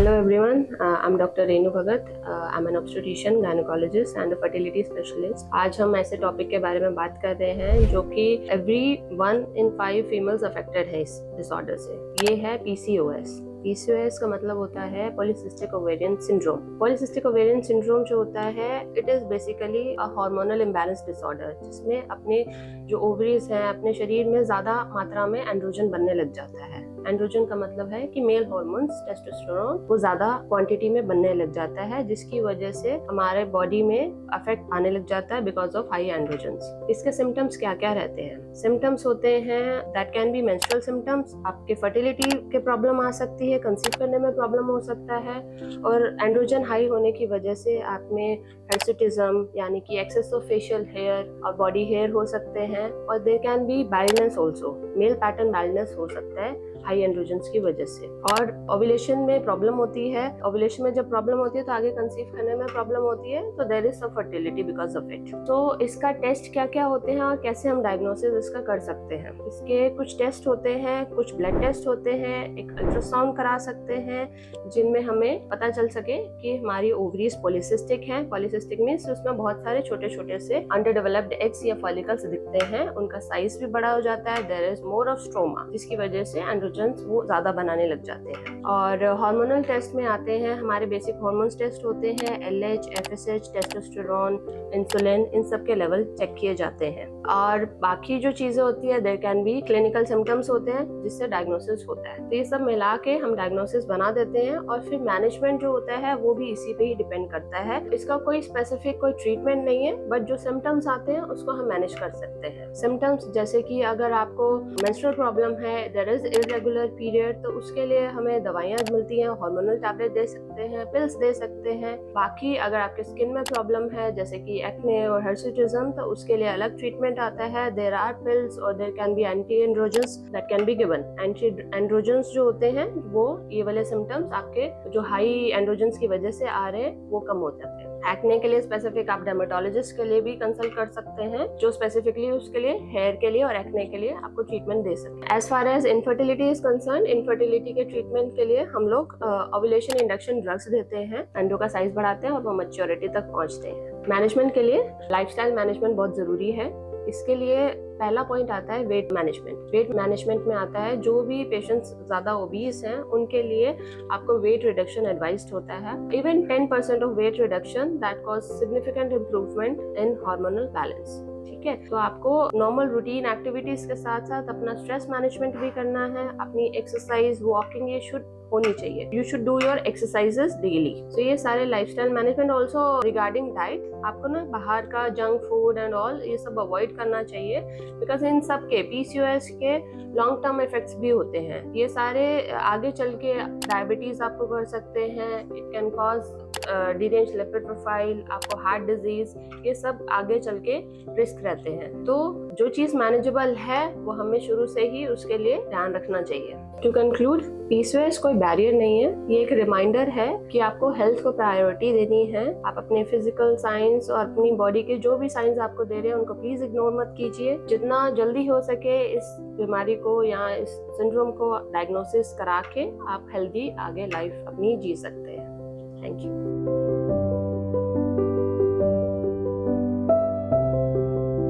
Hello everyone, I'm Dr. Renu Bhagat. I'm an obstetrician, gynecologist and a fertility specialist. आज हम ऐसे topic के बारे में बात कर रहे हैं जो कि every 1 in 5 females affected है इस डिसऑर्डर से। ये है PCOS। PCOS का मतलब होता है polycystic ovarian syndrome. Polycystic ovarian syndrome जो होता है it is basically a hormonal imbalance disorder, जिसमें अपने जो ओवरीज हैं अपने शरीर में ज्यादा मात्रा में एंड्रोजन बनने लग जाता है। एंड्रोजन का मतलब है कि मेल हार्मोन्स टेस्टोस्टेरोन वो ज्यादा क्वांटिटी में बनने लग जाता है, जिसकी वजह से हमारे बॉडी में अफेक्ट आने लग जाता है बिकॉज ऑफ हाई एंड्रोजन्स। इसके सिम्टम्स क्या क्या रहते हैं? सिम्टम्स होते हैं that can B menstrual symptoms, आपके फर्टिलिटी के प्रॉब्लम आ सकती है, कंसीव करने में प्रॉब्लम हो सकता है, और एंड्रोजन हाई होने की वजह से आप में हिर्सुटिज्म यानी कि एक्सेस ऑफ फेशियल हेयर और बॉडी हेयर हो सकते हैं, और there can be baldness also, male pattern baldness हो सकता है हाई एंड्रोजन्स की वजह से। और ओव्यूलेशन में प्रॉब्लम होती है। ओव्यूलेशन में जब प्रॉब्लम होती है तो आगे कंसीव करने में प्रॉब्लम होती है, तो there is some fertility because of it. तो इसका टेस्ट क्या क्या होते हैं और कैसे हम डायग्नोसिस इसका कर सकते हैं? इसके कुछ टेस्ट होते हैं, कुछ ब्लड टेस्ट होते हैं, एक अल्ट्रासाउंड करा सकते हैं जिनमें हमें पता चल सके कि हमारी ओवरीज पॉलीसिस्टिक हैं। पॉलीसिस्टिक मींस उसमें बहुत सारे छोटे छोटे से अंडर डेवलप्ड एग्स या फॉलिकल्स दिखते हैं, उनका साइज भी बड़ा हो जाता है, there is more of stroma, जिसकी वजह से एंड्रोजन वो ज्यादा बनाने लग जाते हैं। और हार्मोनल टेस्ट में आते हैं हमारे बेसिक हार्मोन्स टेस्ट होते हैं, LH, FSH, टेस्टोस्टेरोन, इंसुलिन, इन सब के लेवल चेक किए जाते हैं। और बाकी जो चीजें होती है there can be clinical symptoms होते हैं जिससे डायग्नोसिस होता है। तो ये सब मिला के हम डायग्नोसिस बना देते हैं, और फिर मैनेजमेंट जो होता है वो भी इसी पे ही डिपेंड करता है। इसका कोई स्पेसिफिक कोई ट्रीटमेंट नहीं है, बट जो सिम्टम्स आते हैं उसको हम मैनेज कर सकते हैं। सिम्टम्स जैसे कि अगर आपको मेंस्ट्रुअल प्रॉब्लम है, देयर इज इर्रेगुलर पीरियड, तो उसके लिए हमें दवाइयाँ मिलती हैं, हार्मोनल टैबलेट दे सकते हैं, पिल्स दे सकते हैं। बाकी अगर आपके स्किन में प्रॉब्लम है जैसे कि एक्ने और हिर्सुटिज्म, तो उसके लिए अलग ट्रीटमेंट आता है। देयर आर पिल्स और there can be anti androgens that can be given. Anti androgens जो होते हैं वो ये वाले सिम्टम्स आपके जो हाई एंड्रोजन्स की वजह से आ रहे हैं वो कम हो जाते हैं। एक्ने के लिए स्पेसिफिक आप डर्मेटोलॉजिस्ट के लिए भी कंसल्ट कर सकते हैं, जो स्पेसिफिकली उसके लिए हेयर के लिए और एक्ने के लिए आपको ट्रीटमेंट दे सकते हैं। As far as infertility is concern, infertility के ट्रीटमेंट के लिए हम लोग ओव्यूलेशन इंडक्शन ड्रग्स देते हैं, अंडों का साइज बढ़ाते हैं और वो मैच्योरिटी तक पहुंचते हैं। मैनेजमेंट के लिए लाइफस्टाइल मैनेजमेंट बहुत जरूरी है। इसके लिए पहला पॉइंट आता है वेट मैनेजमेंट। वेट मैनेजमेंट में आता है जो भी पेशेंट्स ज्यादा ओबीस हैं उनके लिए आपको वेट रिडक्शन एडवाइज्ड होता है। Even 10% of weight reduction that cause significant improvement in hormonal balance. ठीक है, तो आपको नॉर्मल रूटीन एक्टिविटीज के साथ साथ अपना स्ट्रेस मैनेजमेंट भी करना है, अपनी एक्सरसाइज, वॉकिंग ये शुड होनी चाहिए। You should do your exercises daily. So ये सारे lifestyle management. Also regarding diet, आपको ना बाहर का जंक फूड एंड ऑल ये सब अवॉइड करना चाहिए, बिकॉज इन सब के PCOS के लॉन्ग टर्म इफेक्ट्स भी होते हैं। ये सारे आगे चल के डायबिटीज आपको कर सकते हैं, it can cause deranged lipid profile, आपको हार्ट डिजीज, ये सब आगे चल के रिस्क रहते हैं। तो जो चीज मैनेजेबल है वो हमें शुरू से ही उसके लिए ध्यान रखना चाहिए। टू कंक्लूड, PCOS कोई बैरियर नहीं है, ये एक रिमाइंडर है कि आपको हेल्थ को प्रायोरिटी देनी है। आप अपने फिजिकल साइंस और अपनी बॉडी के जो भी साइंस आपको दे रहे हैं उनको प्लीज इग्नोर मत कीजिए। जितना जल्दी हो सके इस बीमारी को या इस सिंड्रोम को डायग्नोसिस करा के आप हेल्दी आगे लाइफ अपनी जी सकते हैं। Thank you.